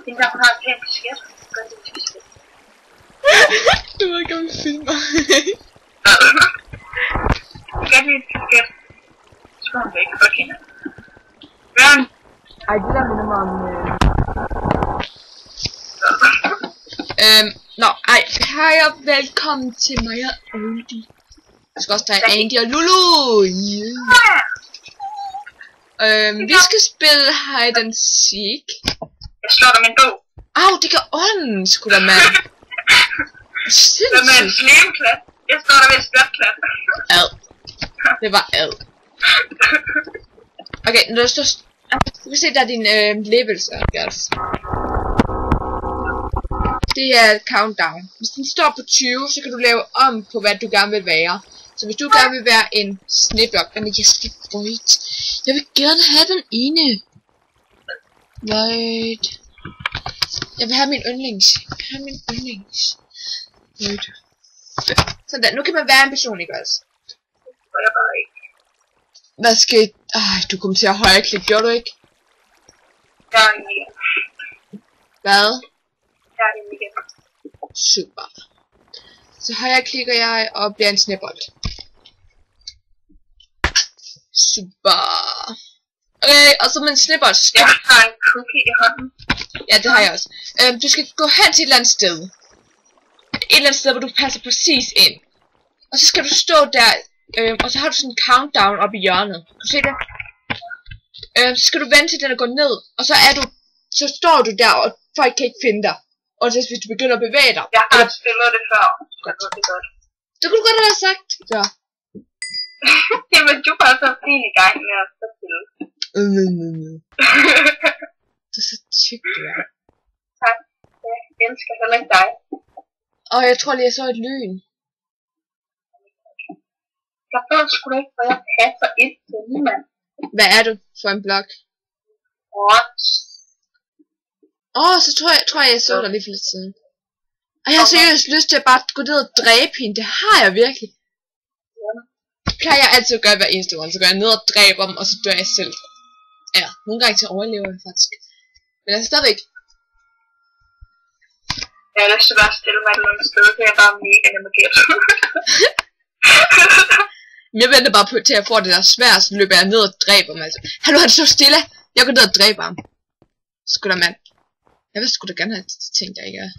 Den der har en pæn kasket. Gør det en kasket. Du ved ikke, om du filmer. Gør det en kasket. Så kommer vi ikke godt kende. Børn. Ej, det der minder mig om... Nå, ej, hej og velkommen til mig og Oldie. Jeg skal også tage Andy og Lulu. Yeah. Vi skal spille Hide and Seek. Jeg slår dig med en bog. Au, det gør ondt, sgu da, mand. Hvad med en slimklat? Jeg slår dig med en spjørtklat. Ad. Det var ad. Okay, når der står... Du kan se, der er din levels, guys. Det er countdown. Hvis den står på 20, så kan du lave om på, hvad du gerne vil være. Så hvis du gerne vil være en sneblok, jeg skal wait. Jeg vil gerne have den ene. Wait. Jeg vil have min yndlings. Wait. Sådan, nu kan man være en person, ikke også? Hvad skal... du kom til at højreklikke, gjorde du ikke? Ja, Hvad? Ja, det er igen. Super. Så højreklikker jeg og bliver en snebold. Super. Okay, og så med en snebold skal... Jeg har en cookie i hånden. Ja, det har jeg også. Du skal gå hen til et eller andet sted. Et eller andet sted, hvor du passer præcis ind. Og så skal du stå der, og så har du sådan en countdown oppe i hjørnet. Kan du se det? Så skal du vente til den er gået ned, og så er du... Så står du der, og folk kan ikke finde dig. Og så hvis du begynder at bevæge dig. Jeg har spillet det før. Det er godt. Det kunne du godt have sagt. Ja. Jamen, du var så fin i gang med at spille. Du er så tyk, du er. Tak. Jeg elsker heller ikke dig. Og jeg tror lige, jeg så et lyn. Jeg ved sgu da ikke, hvor jeg passer ind til niemand. Hvad er du for en blok? What? Så tror jeg så dig lige for lidt siden. Og jeg har seriøst lyst til at bare gå ned og dræbe hende. Det har jeg virkelig. Det plejer jeg altid at gøre hver eneste gang. Så går jeg ned og dræber dem, og så dør jeg selv. Ja, nogle gange til overlever jeg faktisk. Men altså stadigvæk. Jeg har lyst til bare at stille mig et eller andet sted, så jeg bare mega nemmergæt. Jeg venter bare på til at få det der svært, så løber jeg ned og dræber mig. Altså. Hallo, han står stille. Jeg går ned og dræber ham. Sgu da mand. Jeg vil sgu da gerne have ting, der ikke er.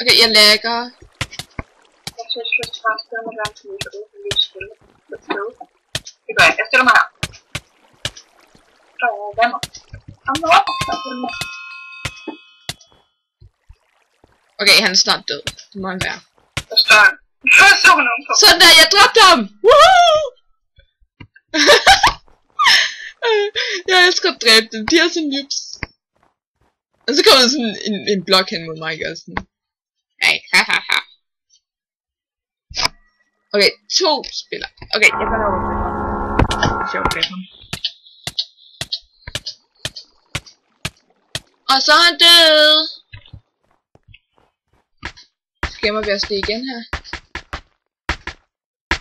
Okay, jeg lægger. Jeg synes, jeg skal bare stille mig et eller andet, så det er lidt stille. Det gør jeg. Jeg stiller mig her. Hvad nu? Okay, han er snart død. Det må han være. Der står han. Så nogen på. Sådan der, jeg dræbte ham! Woohoo! Jeg elsker at dræbe dem, de er så nybs. Og så kommer der sådan en blok hen mod mig, og sådan. Hey, hahaha. Okay, 2 spiller. Okay, jeg går over. Sjovt, det ham. Og så er han død. Gemmer vi os det igen her.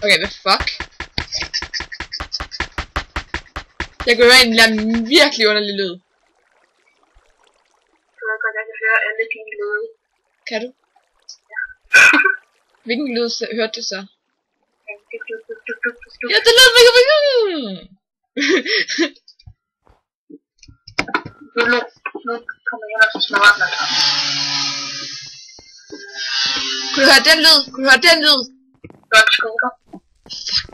Okay, hvad fuck? Jeg kan høre en eller anden virkelig underlig lyd. Jeg ved godt, jeg kan høre alle dine lyde. Kan du? Ja. Hvilken lyd hørte du så? Ja, det lød mega mega. Nu kommer jeg og så snart med dig. Kunne du høre den lyd? Godt skubber. Fuck.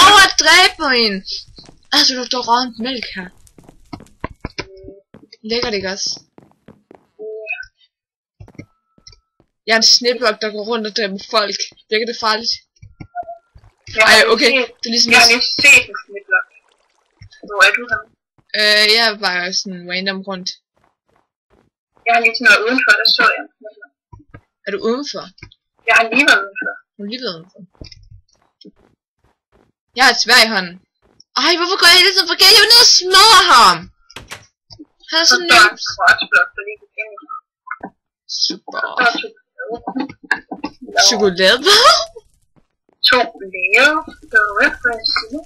Over at dræbe mig en. Altså, der står rådent mælk her. Lækkert ikke også? Jeg er en sneblok, der går rundt og dræber folk. Virker det farligt? Ej, okay. Det er ligesom... Jeg har lige set en sneblok. Hvor er du her? Jeg var sådan random rundt. Jeg har lige sådan noget udenfor, der så jeg. Er du udenfor? Jeg har lige været udenfor. Du har lige været udenfor. Jeg har et sværd i hånden. Ej, hvorfor gør jeg det så forkert? Jeg vil ned og smadre ham! Han er så nemt. Super. Chokolade? Chokolade? Det var jo ikke, hvad jeg siger.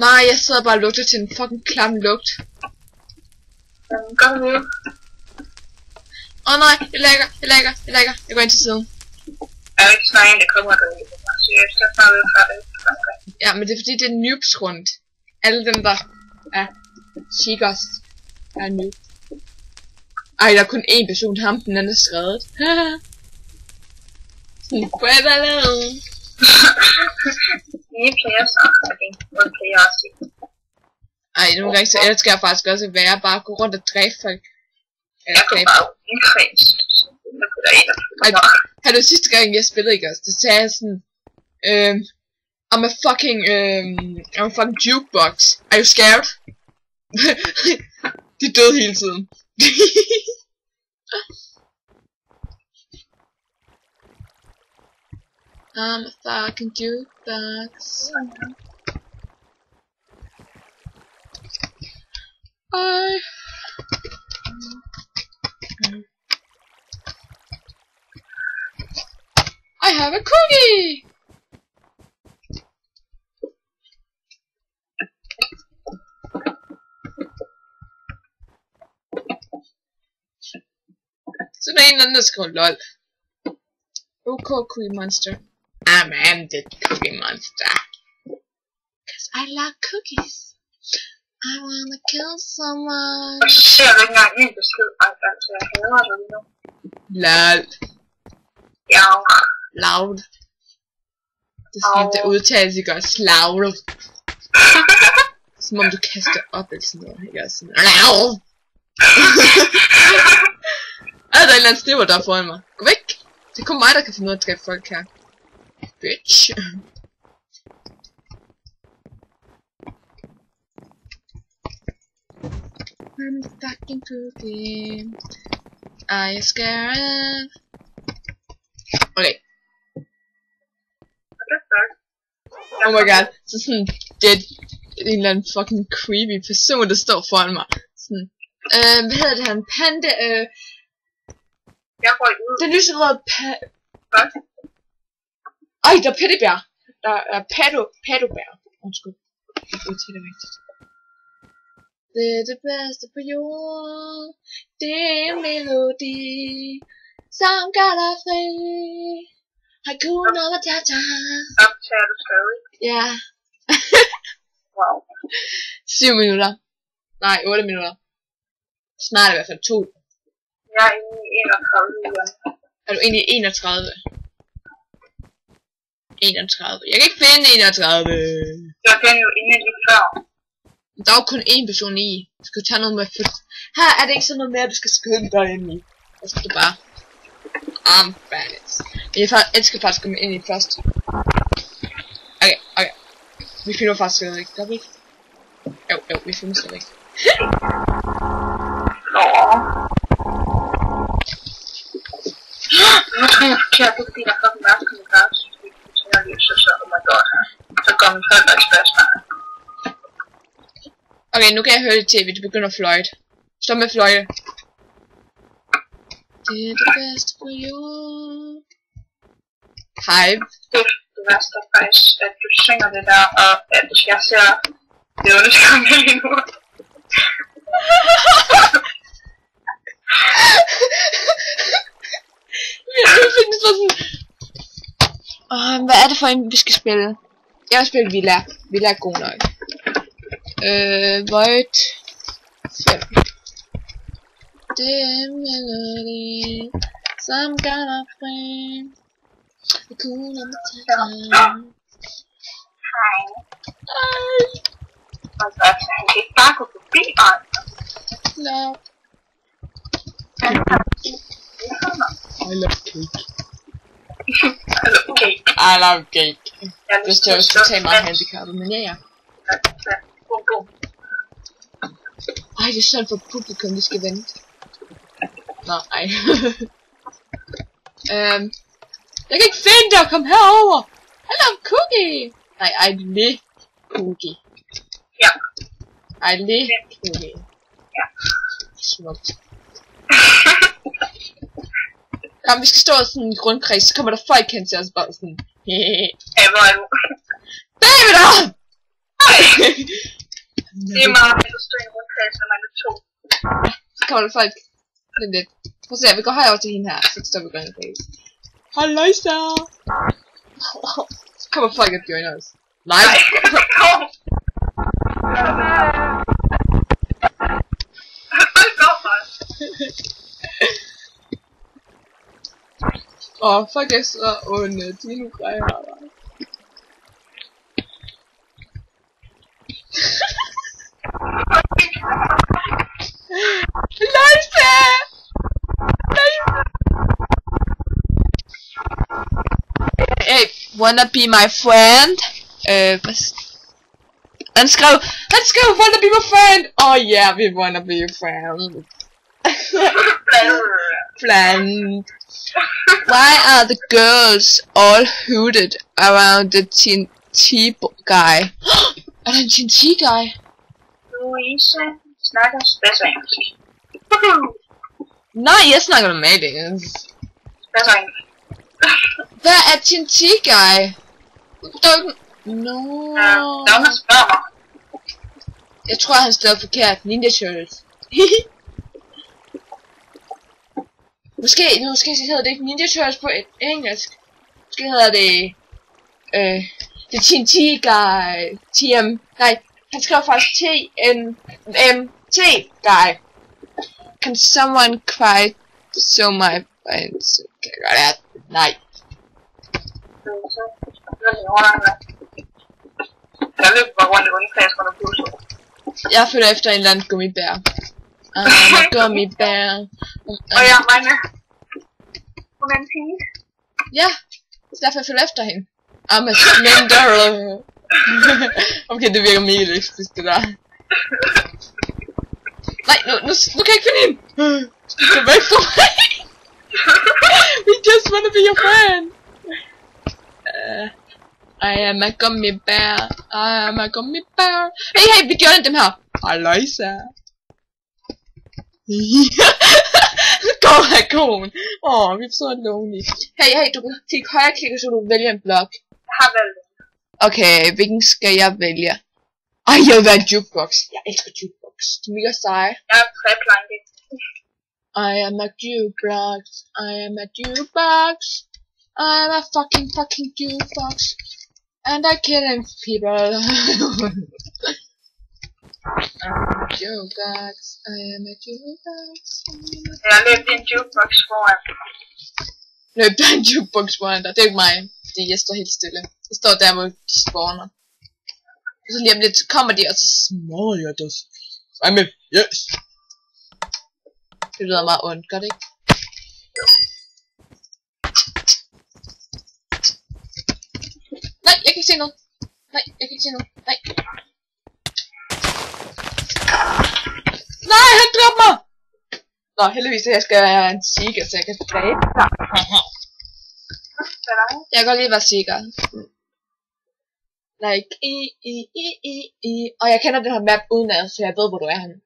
Nej, jeg sidder bare og lugter til en fucking klam lugt. Gør du det? Åh nej, jeg lægger. Jeg går ind til siden. Jeg vil ikke snakke en, der kommer og gør det. Seriøst, jeg snakker ud fra det. Ja, men det er fordi, det er noobs rundt. Alle dem, der er seekers, er noob. Ej, der er kun én person, ham den anden er skrevet. Forever alone. Nye players are, I think, one player are sick. Ej, nogle gange så elsker jeg faktisk også at være bare at gå rundt og dræbe folk. Jeg kunne bare indkreds. Jeg kunne da en af Ej, her det sidste gang jeg spillede, ikke også? Det sagde jeg sådan, I'm a fucking jukebox. Are you scared? De døde hele tiden. I'm a fucking jukebox. I have a cookie! Så der er en eller anden, der skriver LOL. OK Cookie Monster. I'm the Cookie Monster. Cause I like cookies. I wanna kill someone. Og så ser du ikke engang min besked, altså jeg hader det lige nu. LOL. Ja. Loud. Det er sådan, det udtales ikke også. Loud. Som om du kaster op eller sådan noget. Ikke også sådan. Loud. Der er en eller anden sniver der foran mig. Gå væk. Det er kun mig, der kan finde ud af at dræbe folk her. Bitch. I'm a fucking cookie. Are you scared? Okay. Oh my god. Så sådan, det er en eller anden fucking creepy person, der står foran mig. Sådan, hvad hedder det her? En panda, Jeg går ud. Den lyserøde Hvad? Ej, der er pattebær. Der er pattobær. Undskyld. Jeg udtaler rigtigt. Det er det bedste på jorden. Det er en melodi, som gør dig fri. Hakuna Matata. Optager du stadig? Ja. Wow. 7 minutter. Nej, 8 minutter. Snart i hvert fald 2. Jeg er inde i 31 igen. Er du egentlig 31? 31. Jeg kan ikke finde 31. Jeg finder jo inde lige før. Der er jo kun én person i. Du skal tage noget med først. Her er det ikke sådan noget mere, du skal skrive dig ind i. Og så skal du bare armbandits. Jeg elsker faktisk at komme ind i først. Okay. Vi filmer faktisk stadig, ikke? Gør vi ikke? Jo, vi filmer stadig. Nu tror jeg forkert, det er fordi der er fucking mørkt i græs. Så oh my god. Så går min forældre i spørgsmål. Okay, nu kan jeg høre det tv, det begynder at fløjte. Stop med at fløjte. Det er det bedste på jorden. Hype. Det værste er faktisk, at du synger det der, og at jeg ser det underskrivet lige nu. Hvad er det for en, vi skal spille? Jeg vil spille Villa. Villa er god nok. Void 5. Det er melodi, som gør dig fri. Hakuna Matata. Hej. Og så han kan ikke bare gå forbi, Love. I love cake. I love cake. Hvis det er jo totalt meget handicappet, men ja. Ej, det er sådan for publikum, vi skal vente. Nå, ej. Jeg kan ikke finde dig, kom herover. I love cookie. Nej, I live cookie. Ja. I live cookie. Ja. Smukt. Kom, vi skal stå i sådan en rundkreds, så kommer der folk hen til os bare sådan. Hvor er du? David! Det er meget, at du står i en rundkreds, når man er 2. Så kommer der folk lidt. Prøv at se, vi går herover til hende her, så står vi godt i dag. Halløjsa! Så kommer folk og joiner os. Nej! Kom! Fuck er så onde, de nu grejer. Lejse! Hey, wanna be my friend? Han skrev, wanna be my friend! Oh yeah, we wanna be your friend. Friend. Why are the girls all hooted around the TNT guy? Er der en TNT guy? Louise snakker spidsengelsk. Nej, jeg snakker normalt engelsk. Spidsengelsk. Hvad er TNT guy? No. Der er nogen, spørger mig. Jeg tror, han står forkert. Ninja Turtles. Måske hedder det ikke Ninja Turtles på engelsk. Måske hedder det The TNT Guy. Nej, han skrev faktisk TNMT Guy. Can someone quite show my friends? Nej. Jeg løber bare rundt i rundkreds, når du pludselig. Jeg følger efter en eller anden gummibær. Gummibær. Og jeg mener, hun er en pige. Ja, så derfor jeg følger efter hende. I'm a slender. Okay, det virker mega lyksigt, det der. Nej, nu kan jeg ikke finde hende. Gå væk fra mig. We just wanna be your friend. I am a gummy bear. I am a gummy bear. Hey, vi gjorde dem her. Halløjsa. Go her, konen. Vi er så lonely. Hey, du kan kigge højre klikke, så du vælger en blok. Jeg har valgt det. Okay, hvilken skal jeg vælge? Jeg vil være en jukebox. Jeg elsker jukebox. Det er mega seje. Jeg er træplanke. I am a jukebox. I am a jukebox. I am a fucking jukebox. And I killing people. I'm a jukebox. I am a jukebox. Jeg løbte en jukebox foran. Løb der en jukebox foran dig? Det er ikke mig, fordi jeg står helt stille. Jeg står der, hvor de spawner. Og så lige om lidt kommer de, og så smadrer jeg deres. I'm a yes. Det lyder meget ondt, gør det ikke? Nej, jeg kan ikke se noget. Nej. Nej, han dræbte mig! Nå, heldigvis, jeg skal være en seeker, så jeg kan dræbe dig. Jeg kan godt lide at være seeker. Like, og jeg kender den her map udenad, så jeg ved, hvor du er henne.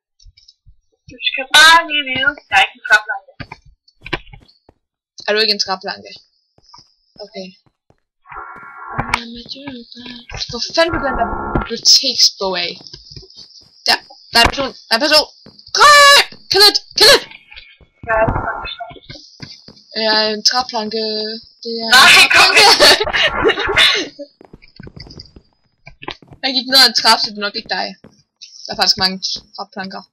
Du skal bare lige vide, der er ikke en træplanke. Er du ikke en træplanke? Okay. Hvor fanden begynder der biblioteksbog af? Der er en person. Kill it! Jeg er en træplanke. Det er nej, kom her! Jeg gik ned ad en trappe, så det er nok ikke dig. Der er faktisk mange træplanker.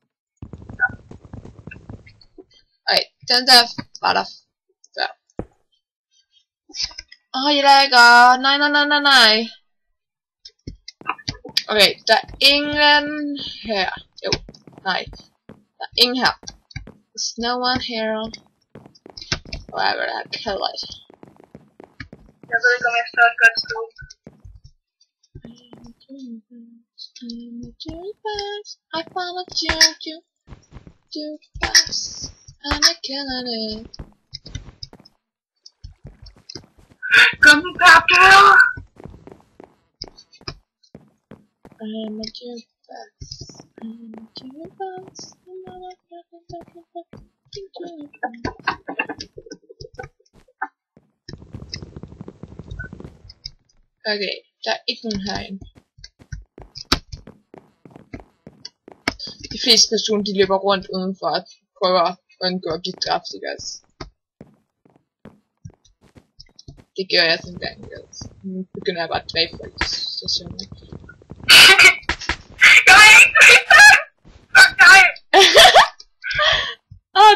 Ej, den der var der før. Jeg lægger. Nej. Okay, der er ingen her. Jo, nej. Der er ingen her. There's no one here. Whatever that kill it. Jeg ved ikke, om jeg står et godt sted. I found a jukebox, and I'm killing it. Gummibær! I'm a jukebox. I'm a jukebox. I'm a jukebox. Okay, der er ikke nogen herinde. De fleste personer, de løber rundt udenfor at prøve at undgå at blive dræbt, ikke også? Det gør jeg sådan en gang, ikke også? Nu begynder jeg bare at dræbe folk i stationen.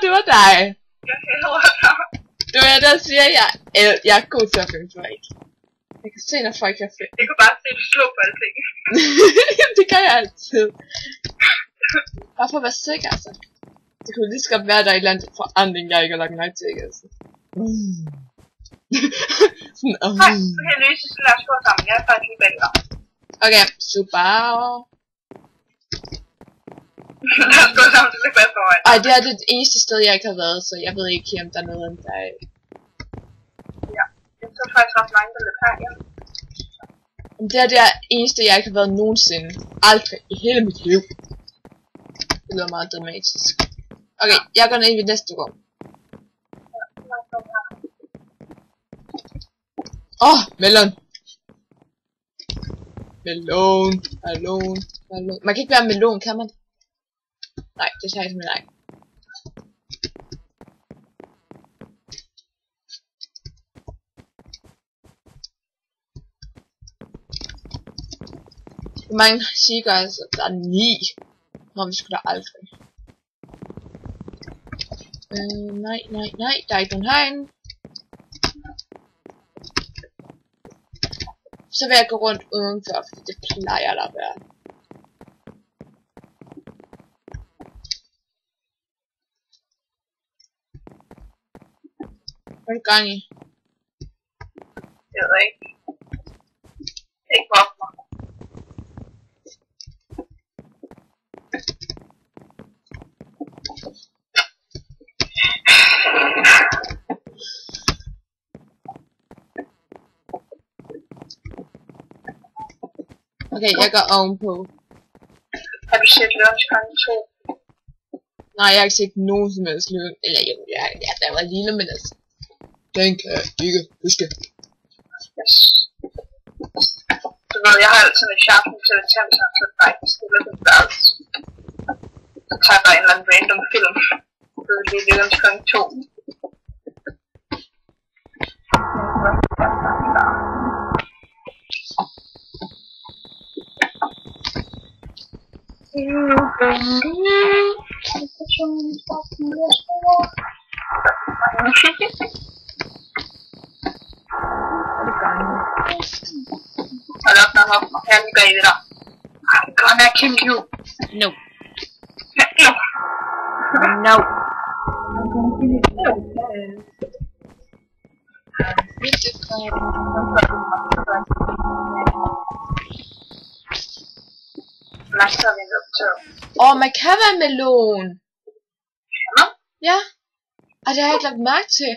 Det var dig! Det var jeg, der siger, jeg er god til at finde folk. Jeg kan se, når folk er fedt. Jeg kunne bare se, at du slog på alting. Det gør jeg altid. Bare for at være sikker, altså. Det kunne lige så godt være, der er et eller andet forandring, jeg ikke har lagt mærke til, ikke altså. Sådan, Nej, så kan jeg løse, så lad os gå sammen. Jeg er faktisk lige bag dig. Okay, super. Lad os gå sammen, det er bedre foran. Ej, det er det eneste sted, jeg ikke har været, så jeg ved ikke, om der er noget, der er... Ja, jeg tror faktisk ret mange, der løb her, ja. Det er det eneste, jeg ikke har været nogensinde. Aldrig i hele mit liv. Det lyder meget dramatisk. Okay, jeg går ned i næste rum. Melon. Melon. Man kan ikke være melon, kan man? Nej, det sagde jeg simpelthen nej. Hvor mange siger altså, der er 9. Nå, vi skulle da aldrig. Nej, der er ikke nogen herinde. Så vil jeg gå rundt udenfor, fordi det plejer der at være. Hvad er du gang i? Jeg ved ikke. Ikke hvorfor mig. Okay, jeg går ovenpå. Har du set Lunch gange 2? Nej, jeg har ikke set nogen som helst løn. Eller jo, der var lille, men altså. Den kan jeg ikke huske. Yes. Du ved, jeg har altid en sharp intelligence, så det bare ikke stille på værelse. Så tager jeg bare en eller anden random film. Det er lige Lunch gange 2. Hold op, når jeg lige gør i det der. I'm gonna kill you. No. No. No. Man kan være melon. Ja? Ja. Og det har jeg ikke lagt mærke til.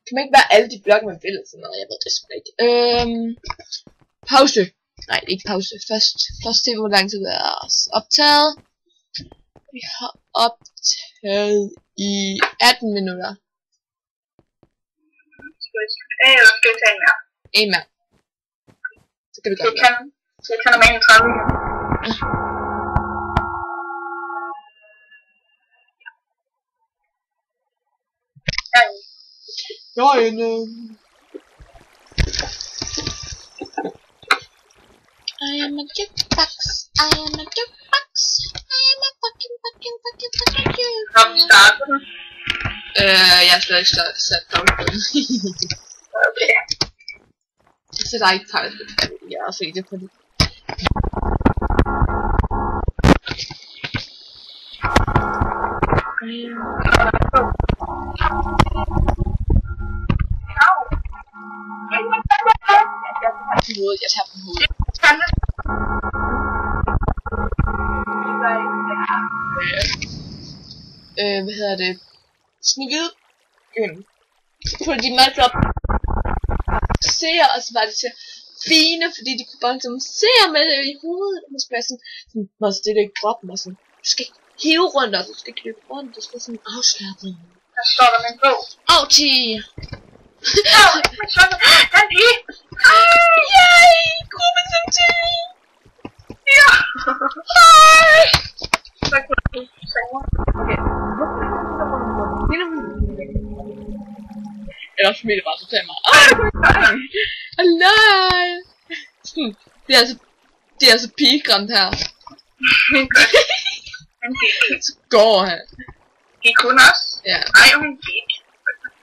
Kan man ikke være alle de blokke, man vil eller sådan noget? Jeg ved det sgu ikke. Pause. Nej, ikke pause. Først se, hvor lang tid det er optaget. Vi har optaget i 18 minutter. Skal vi tage en mere? En mere. Så kan vi godt gøre. Så jeg kan om 31. I am a jukebox. I am a jukebox. I am a fucking jukebox. Har vi startet den? Jeg har slet ikke sat pause på den. Okay. Jeg sætter ikke pause på den. Jeg har set det på det. Jeg tager på hovedet. Hvad hedder det? Snevide. Så putter de mad op. Ser, og så var det så fine, fordi de kunne bare sådan se med det i hovedet. Og så skulle jeg sådan var stille i kroppen og sådan. Du skal ikke hive rundt, og du skal ikke løbe rundt. Du skal sådan afslappe. Der står der med en bog. Auti! Den pige! Yay! Gruppe som til! Ja! Hej! Tak for det. også familie bare totalt meget. Nej. Det er altså pigegræmt her. Så går han. Gik hun også? Ja. Nej, hun gik.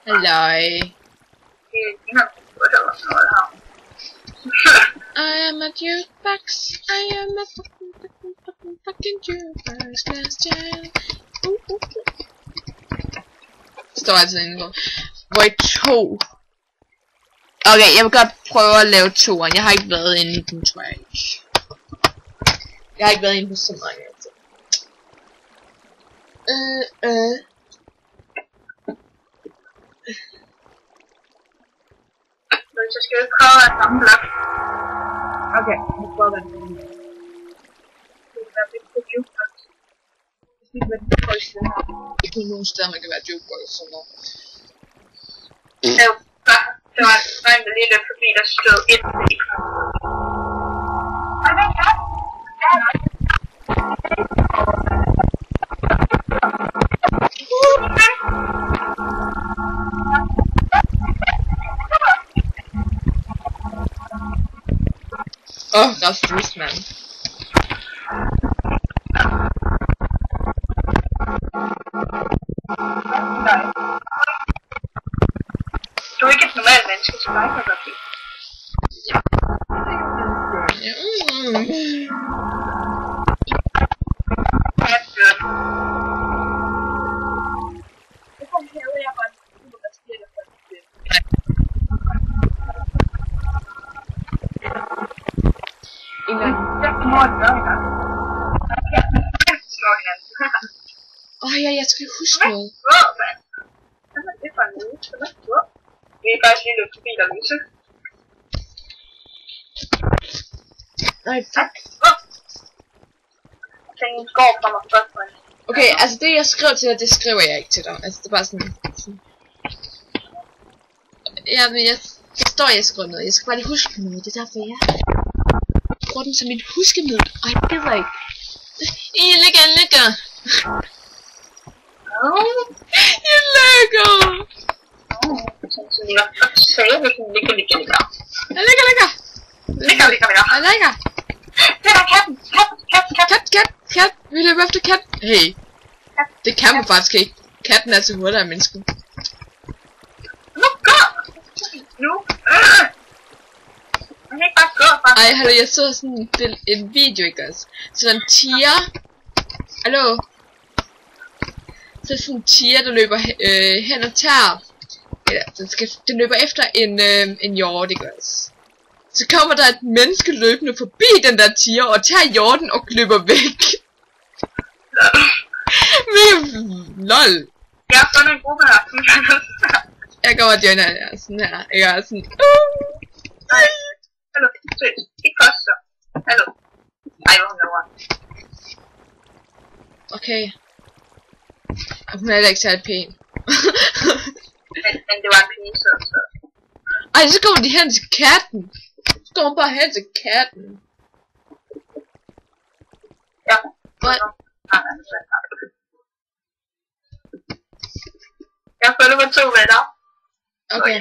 Halløj. Det ligner eller sådan noget her. I am a jukebox. I am a fucking jukebox. Last child. Står altid inde hvor I to. Okay, jeg vil godt prøve at lave toeren. Jeg har ikke været inde i den trash. Jeg har ikke været inde på så mange ting. Så skal vi prøve at samle blok. Okay, nu prøver vi den. Det vil være lidt på jukebox. Hvis det ikke var det første her. Det kunne nogle steder, man kan være jukebox og sådan noget. Ja, det var en dreng, der lige løb forbi, der stod et i kroppen. Rasmus, mand. Du er ikke et normalt menneske, så dig kan godt lide. Ja. Ja, det er det. Det kommer her ud af, at du må respektere dig for det. En gang. Ja, du må det gøre, ja. Slå hinanden. Ja, jeg skal huske noget. Wow, mand. Hvad er det for en lyd? Wow. Vi er faktisk lige løbet forbi der lyse. Nej, fuck. Tingene går fra mig først, man. Okay, altså det jeg skrev til dig, det skriver jeg ikke til dig. Altså det er bare sådan. Ja, men jeg forstår, jeg skriver noget. Jeg skal bare lige huske noget. Det er derfor jeg bruger den som et huskemiddel. I feel like. Jeg lægger. Jeg lægger. Så jeg sagde, at hun ligger. Jeg lægger. Jeg lægger. Det er katten. Kat. Vi løber efter kat. Hey. Det kan man faktisk ikke. Katten er så hurtigere end mennesket. Nu gå! Nu! Man kan ikke bare gå, bare. Ej, hallo, jeg så sådan en video, ikke også? Så der er en tiger. Hallo? Så er sådan en tiger, der løber hen og tager. Ja, den løber efter en hjort, ikke også? Så kommer der et menneske løbende forbi den der tiger og tager hjorten og løber væk. Lol. Jeg har fundet en gruppe her. Jeg går og joiner jer sådan her. Jeg er sådan. Nej. Hallo, søs. Ikke kost så. Hallo. Ej, hvor hun laver. Okay. Hun er heller ikke særlig pæn. Men det var en pige, så. Ej, så kommer de hen til katten. Så går hun bare hen til katten. Ja. What? Jeg følger med 2 venner. Okay.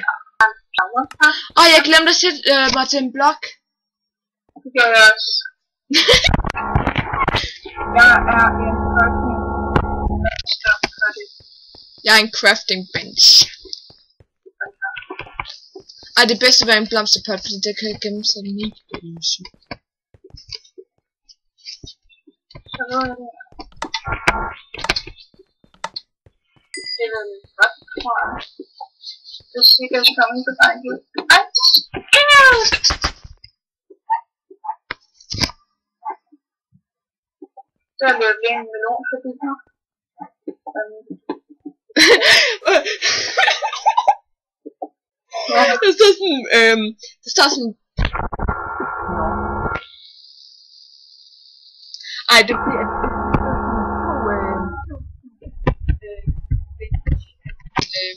Jeg glemte at sætte mig til en blok. Det gør jeg også. Jeg er en crafting. Jeg er en crafting bench. Ej, det bedste at være en blomsterpot, fordi der kan jeg gemme sig lige. Så nu er det. Det er godt, tror jeg. Det er sikkert kommet på dig. Ej, der løb lige en melon forbi her. Der står sådan, ej, det bliver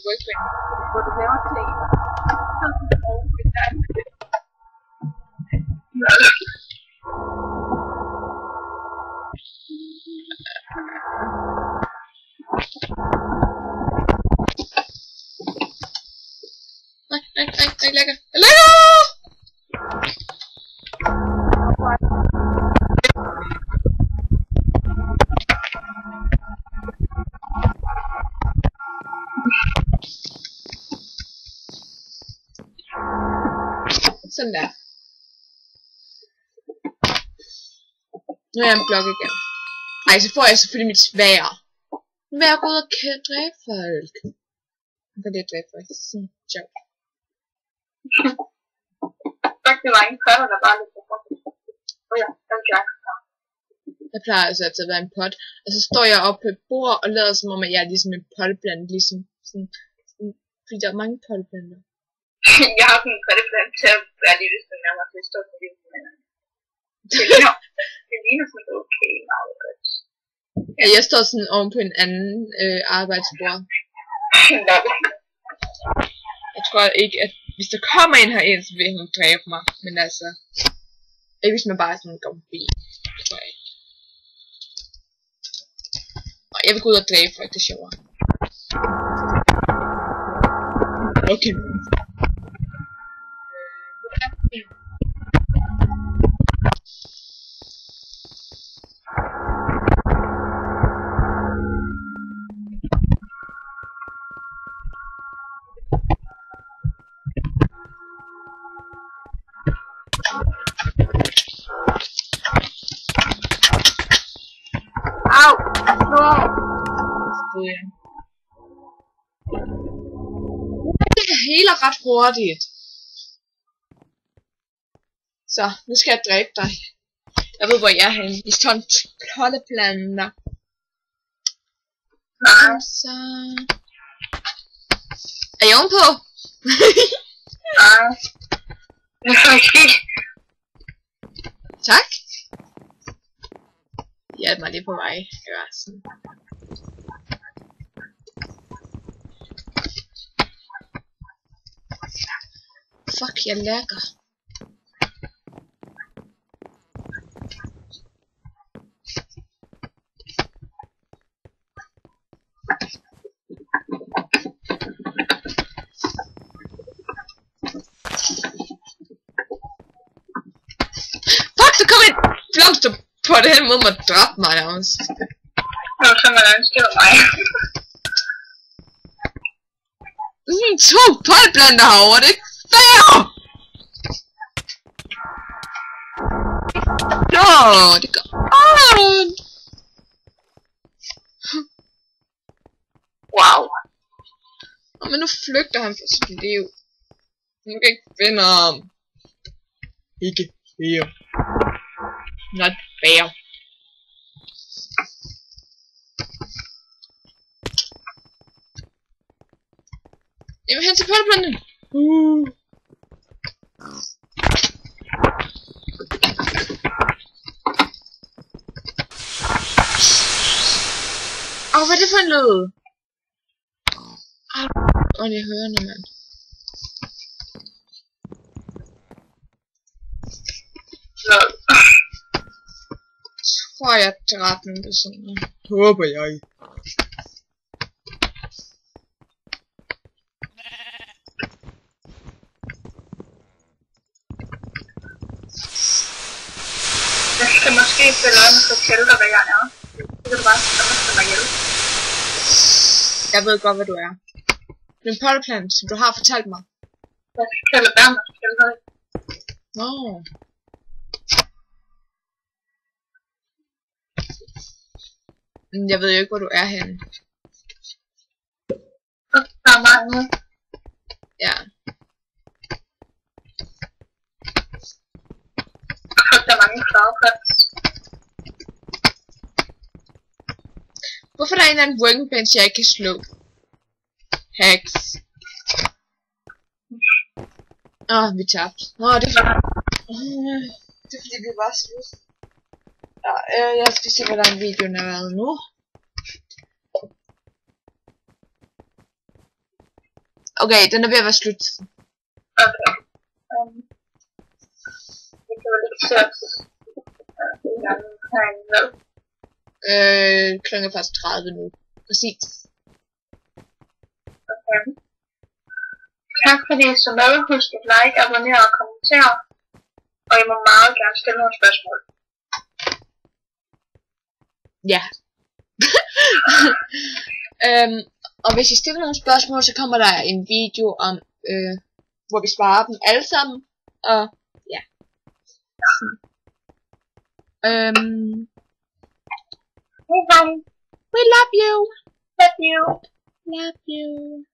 workbench, Hvor du laver ting. Nu er jeg en blok igen. Ej, så får jeg selvfølgelig mit svær. Nu vil jeg gå ud og dræbe folk. Hvad er det at dræbe folk? Det er sådan sjovt. Rigtig mange potter, der bare lidt på kroppen. Ja, den gør jeg. Jeg plejer altså altid at være en pot. Og så står jeg oppe på et bord og lader som om, at jeg er ligesom en potteplante. Ligesom sådan, fordi der er mange potteplanter. Jeg har sådan en potteplante til at være lige lidt sådan nærmere til at stå på det. Det ligner sådan okay meget godt. Ja, jeg står sådan oven på en anden arbejdsbord. Jeg tror ikke, at hvis der kommer en herind, så vil hun dræbe mig. Men altså, ikke hvis man bare sådan går forbi. Det tror jeg ikke. Og jeg vil gå ud og dræbe folk, det er sjovere. Okay. Au! Nå! Det heler ret hurtigt. Så, nu skal jeg dræbe dig. Jeg ved, hvor jeg er henne. I står en potteplaner. Nej. Så... Er I ovenpå? Nej. Okay. Tak. Hjælp mig lige på vej. Ja, sådan. Fuck, jeg lagger. Fuck, der kom en blomster på den måde, man dræbte mig nærmest. Det var simpelthen det var mig. Det er sådan 2 potplanter herovre, det er ikke fair! Nå, det går ondt. Wow. Men nu flygter han fra sit liv. Nu kan ikke finde ham. Ikke fair. Not fair. Jeg vil hen til potteplanterne. Hvad er det for en lyd? Jeg hører noget, mand. Tror jeg dræbte nogle personer. Håber jeg. Jeg skal måske følge øje med at fortælle dig, hvad jeg er. Det kan du bare slå mig ihjel. Jeg ved godt, hvad du er. Det er en potteplant, som du har fortalt mig. Jeg skal lade være med at fortælle dig. Nå. Jeg ved jo ikke, hvor du er henne. Der er mange. Ja. Der er mange flowerpots. Hvorfor er der en eller anden workbench, jeg ikke kan slå? Hacks. Vi tabte. Det er fordi vi var slut. Jeg skal se, hvordan videoen er været nu. Okay, den er ved at være slut. Okay. Det kan vel ikke sætte en anden herinde, vel? Klokken er faktisk 30 nu. Præcis. Okay. Tak fordi I så med. Husk at like, abonnere og kommentere. Og I må meget gerne stille nogle spørgsmål. Ja. Og hvis I stiller nogle spørgsmål, så kommer der en video om, hvor vi svarer dem alle sammen. Og ja. Hey, honey. We love you. Love you. Love you.